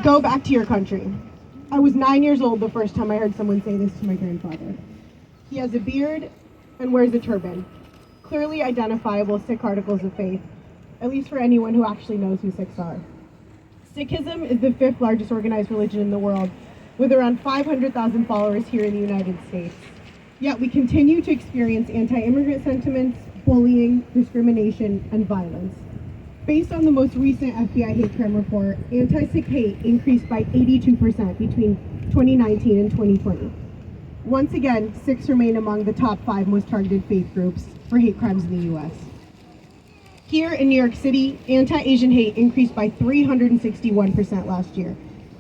Go back to your country. I was 9 years old the first time I heard someone say this to my grandfather. He has a beard and wears a turban. Clearly identifiable Sikh articles of faith, at least for anyone who actually knows who Sikhs are. Sikhism is the fifth largest organized religion in the world, with around 500,000 followers here in the United States. Yet we continue to experience anti-immigrant sentiments, bullying, discrimination, and violence. Based on the most recent FBI hate crime report, anti-Sikh hate increased by 82% between 2019 and 2020. Once again, Sikhs remain among the top 5 most targeted faith groups for hate crimes in the U.S. Here in New York City, anti-Asian hate increased by 361% last year.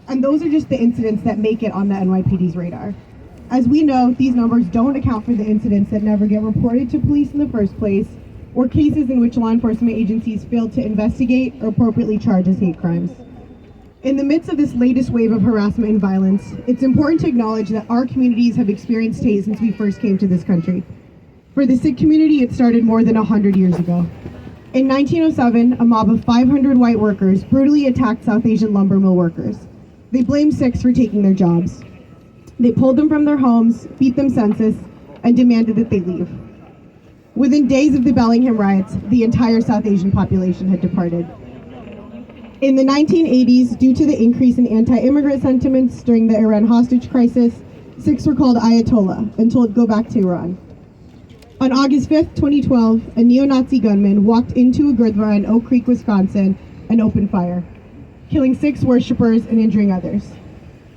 And those are just the incidents that make it on the NYPD's radar. As we know, these numbers don't account for the incidents that never get reported to police in the first place, or cases in which law enforcement agencies failed to investigate or appropriately charge as hate crimes. In the midst of this latest wave of harassment and violence, it's important to acknowledge that our communities have experienced hate since we first came to this country. For the Sikh community, it started more than 100 years ago. In 1907, a mob of 500 white workers brutally attacked South Asian lumber mill workers. They blamed Sikhs for taking their jobs. They pulled them from their homes, beat them senseless, and demanded that they leave. Within days of the Bellingham riots, the entire South Asian population had departed. In the 1980s, due to the increase in anti-immigrant sentiments during the Iran hostage crisis, Sikhs were called Ayatollah and told go back to Iran. On August 5th, 2012, a neo-Nazi gunman walked into a gurdwara in Oak Creek, Wisconsin, and opened fire, killing 6 worshippers and injuring others.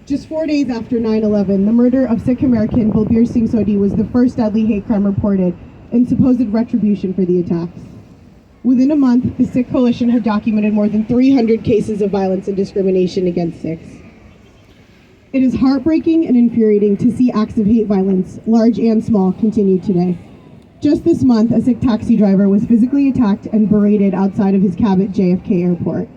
Just 4 days after 9/11, the murder of Sikh American Balbir Singh Sodhi was the first deadly hate crime reported and supposed retribution for the attacks. Within a month, the Sikh Coalition had documented more than 300 cases of violence and discrimination against Sikhs. It is heartbreaking and infuriating to see acts of hate violence, large and small, continue today. Just this month, a Sikh taxi driver was physically attacked and berated outside of his cab at JFK Airport.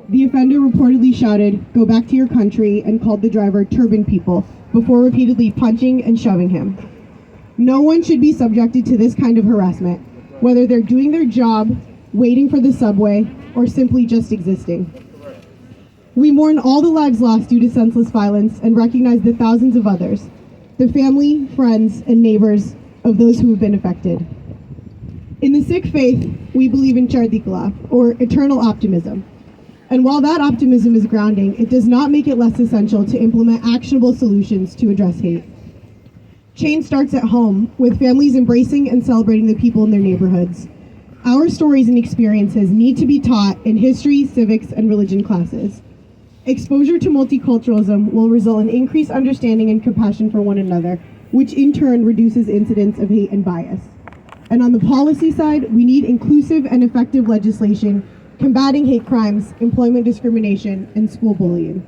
The offender reportedly shouted, "Go back to your country," and called the driver turban people before repeatedly punching and shoving him. No one should be subjected to this kind of harassment, whether they're doing their job, waiting for the subway, or simply just existing. We mourn all the lives lost due to senseless violence and recognize the thousands of others, the family, friends, and neighbors of those who have been affected. In the Sikh faith, we believe in Chardi Kala, or eternal optimism. And while that optimism is grounding, it does not make it less essential to implement actionable solutions to address hate. Change starts at home, with families embracing and celebrating the people in their neighborhoods. Our stories and experiences need to be taught in history, civics, and religion classes. Exposure to multiculturalism will result in increased understanding and compassion for one another, which in turn reduces incidents of hate and bias. And on the policy side, we need inclusive and effective legislation combating hate crimes, employment discrimination, and school bullying.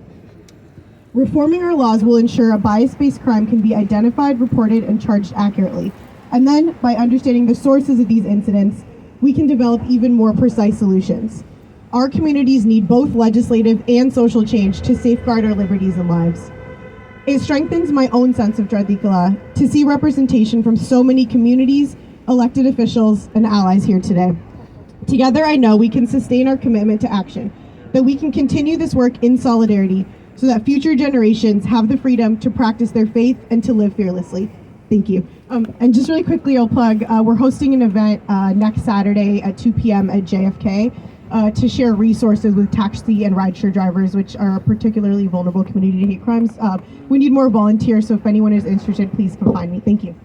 Reforming our laws will ensure a bias-based crime can be identified, reported, and charged accurately. And then, by understanding the sources of these incidents, we can develop even more precise solutions. Our communities need both legislative and social change to safeguard our liberties and lives. It strengthens my own sense of Chardi Kala to see representation from so many communities, elected officials, and allies here today. Together, I know we can sustain our commitment to action, that we can continue this work in solidarity so that future generations have the freedom to practice their faith and to live fearlessly. Thank you. And just really quickly, I'll plug, we're hosting an event next Saturday at 2 p.m. at JFK to share resources with taxi and rideshare drivers, which are a particularly vulnerable community to hate crimes. We need more volunteers, so if anyone is interested, please come find me. Thank you.